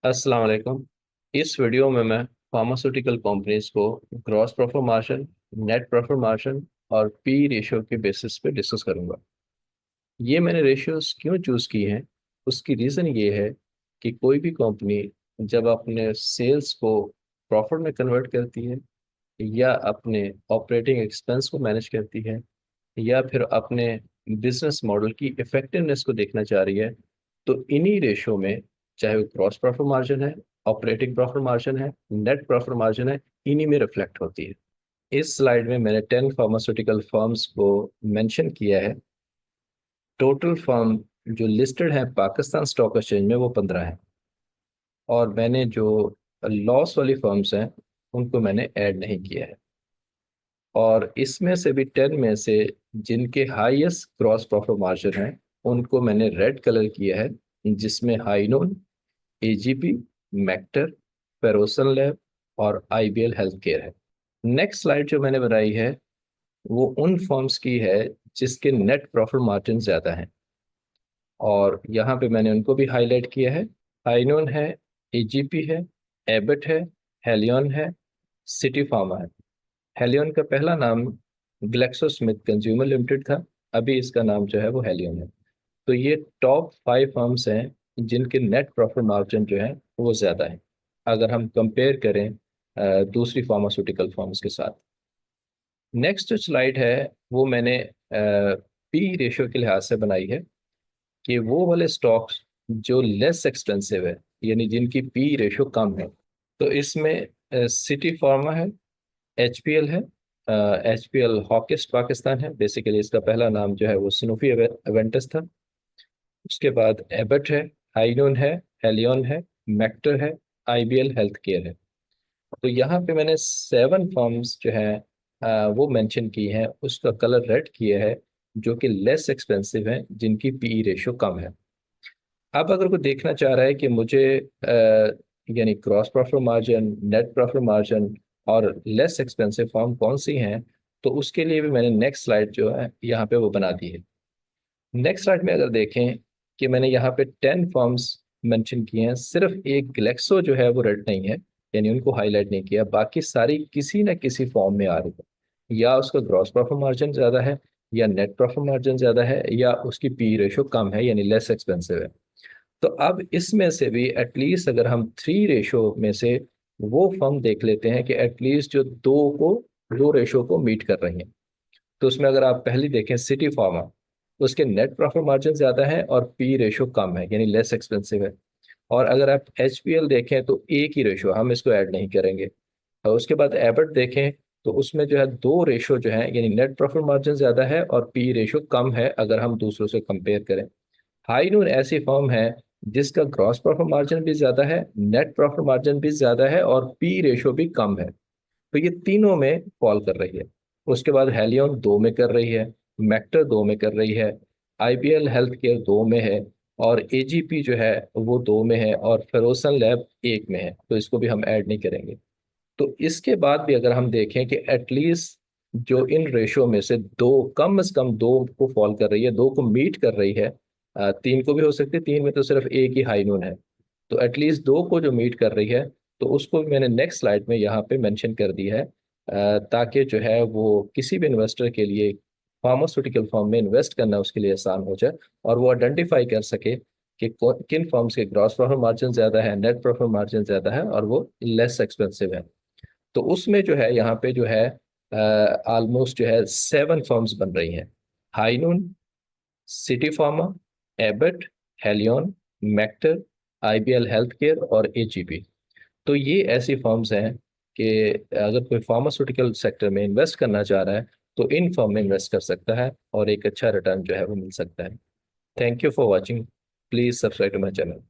अस्सलाम वालेकुम। इस वीडियो में मैं फार्मास्यूटिकल कंपनीज को gross profit margin, net profit margin और पी रेशियो के बेसिस पे डिस्कस करूंगा। ये मैंने रेशियोज क्यों चूज़ की हैं, उसकी रीज़न ये है कि कोई भी कंपनी जब अपने सेल्स को प्रॉफिट में कन्वर्ट करती है, या अपने ऑपरेटिंग एक्सपेंस को मैनेज करती है, या फिर अपने बिजनेस मॉडल की इफेक्टिवनेस को देखना चाह रही है, तो इन्हीं रेशो में, चाहे वो ग्रॉस प्रॉफिट मार्जिन है, ऑपरेटिंग प्रॉफिट मार्जिन है, नेट प्रॉफिट मार्जिन है, इन्हीं में रिफ्लेक्ट होती है। इस स्लाइड में मैंने 10 फार्मास्यूटिकल फर्म्स को मेंशन किया है। टोटल फर्म जो लिस्टेड है पाकिस्तान स्टॉक एक्सचेंज में वो 15 है, और मैंने जो लॉस वाली फर्म्स हैं उनको मैंने ऐड नहीं किया है। और इसमें से भी 10 में से जिनके हाईएस्ट क्रॉस प्रॉफिट मार्जिन है उनको मैंने रेड कलर किया है, जिसमें हाइनोन, एजीपी, मैक्टर, फेरोसन लैब और आईबीएल हेल्थ केयर है। नेक्स्ट स्लाइड जो मैंने बनाई है वो उन फर्म्स की है जिसके नेट प्रॉफिट मार्जिन ज़्यादा है, और यहाँ पे मैंने उनको भी हाईलाइट किया है। हाइनोन है, एजीपी है, एबट है, हेलियन है, सिटी फार्मा है। हेलियन का पहला नाम ग्लेक्सोस्मिथ कंज्यूमर लिमिटेड था, अभी इसका नाम जो है वो हेलियन है। तो ये टॉप 5 फर्म्स हैं जिनके नेट प्रॉफिट मार्जिन जो है वो ज़्यादा है, अगर हम कंपेयर करें दूसरी फार्मास्यूटिकल फर्म्स के साथ। नेक्स्ट जो स्लाइड है वो मैंने पी रेशियो के लिहाज से बनाई है कि वो वाले स्टॉक्स जो लेस एक्सपेंसिव है, यानी जिनकी पी रेशियो कम है। तो इसमें सिटी फार्मा है, एचपीएल है। एचपीएल हॉकिस्ट पाकिस्तान है, बेसिकली इसका पहला नाम जो है वो सिनोफी एवेंटस था। उसके बाद एबट है, हाइनोन है, हेलियन है, मैक्टर है, आईबीएल हेल्थ केयर है। तो यहाँ पे मैंने 7 फर्म्स जो है वो मेंशन की हैं, उसका कलर रेड किया है, जो कि लेस एक्सपेंसिव हैं, जिनकी पीई रेशियो कम है। अब अगर कोई देखना चाह रहा है कि मुझे यानी cross profit margin, net profit margin और लेस एक्सपेंसिव फर्म कौन सी हैं, तो उसके लिए भी मैंने नेक्स्ट स्लाइड जो है यहाँ पे वो बना दी है। नेक्स्ट स्लाइड में अगर देखें कि मैंने यहाँ पे 10 फर्म्स मेंशन किए हैं, सिर्फ एक ग्लेक्सो जो है वो रेड नहीं है, यानी उनको हाईलाइट नहीं किया, बाकी सारी किसी ना किसी फॉर्म में आ रही है। या उसका ग्रॉस प्रॉफिट मार्जिन ज़्यादा है, या नेट प्रॉफिट मार्जिन ज़्यादा है, या उसकी पी रेशो कम है, यानी लेस एक्सपेंसिव है। तो अब इसमें से भी एटलीस्ट अगर हम 3 रेशो में से वो फर्म देख लेते हैं कि एटलीस्ट जो दो रेशो को मीट कर रही हैं, तो उसमें अगर आप पहली देखें सिटी फार्मा, उसके नेट प्रॉफिट मार्जिन ज़्यादा है और पी रेशो कम है, यानी लेस एक्सपेंसिव है। और अगर आप एचपीएल देखें तो एक ही रेशो, हम इसको ऐड नहीं करेंगे। और उसके बाद एबट देखें तो उसमें जो है 2 रेशो जो है, यानी नेट प्रॉफिट मार्जिन ज़्यादा है और पी रेशो कम है अगर हम दूसरों से कंपेयर करें। हाई नून ऐसी फर्म है जिसका ग्रॉस प्रॉफिट मार्जिन भी ज़्यादा है, नेट प्रॉफिट मार्जिन भी ज़्यादा है और पी रेशो भी कम है। तो ये तीनों में फॉल कर रही है। उसके बाद हेलियन 2 में कर रही है, मैक्टर 2 में कर रही है, आईपीएल हेल्थ केयर 2 में है, और एजीपी जो है वो 2 में है, और फेरोसन लैब 1 में है, तो इसको भी हम ऐड नहीं करेंगे। तो इसके बाद भी अगर हम देखें कि एटलीस्ट जो इन रेशो में से दो, कम से कम दो को फॉल कर रही है, दो को मीट कर रही है, 3 को भी हो सकती है, 3 में तो सिर्फ एक ही हाई नून है, तो एटलीस्ट दो को जो मीट कर रही है, तो उसको भी मैंने नेक्स्ट स्लाइड में यहाँ पे मेंशन कर दी है, ताकि जो है वो किसी भी इन्वेस्टर के लिए फार्मास्यूटिकल फर्म में इन्वेस्ट करना उसके लिए आसान हो जाए, और वो आइडेंटिफाई कर सके कि किन फर्म्स के ग्रॉस प्रॉफिट मार्जिन ज़्यादा है, नेट प्रॉफिट मार्जिन ज़्यादा है, और वो लेस एक्सपेंसिव है। तो उसमें जो है यहाँ पे जो है ऑलमोस्ट जो है 7 फर्म्स बन रही हैं। हाइनून, सिटी फार्मा, एबट, हेलियन, मैक्टर, आईबीएल हेल्थ केयर और एजीपी। तो ये ऐसी फर्म्स हैं कि अगर कोई फार्मास्यूटिकल सेक्टर में इन्वेस्ट करना चाह रहा है तो इन फर्म में इन्वेस्ट कर सकता है, और एक अच्छा रिटर्न जो है वो मिल सकता है। Thank you for watching. Please subscribe to my channel.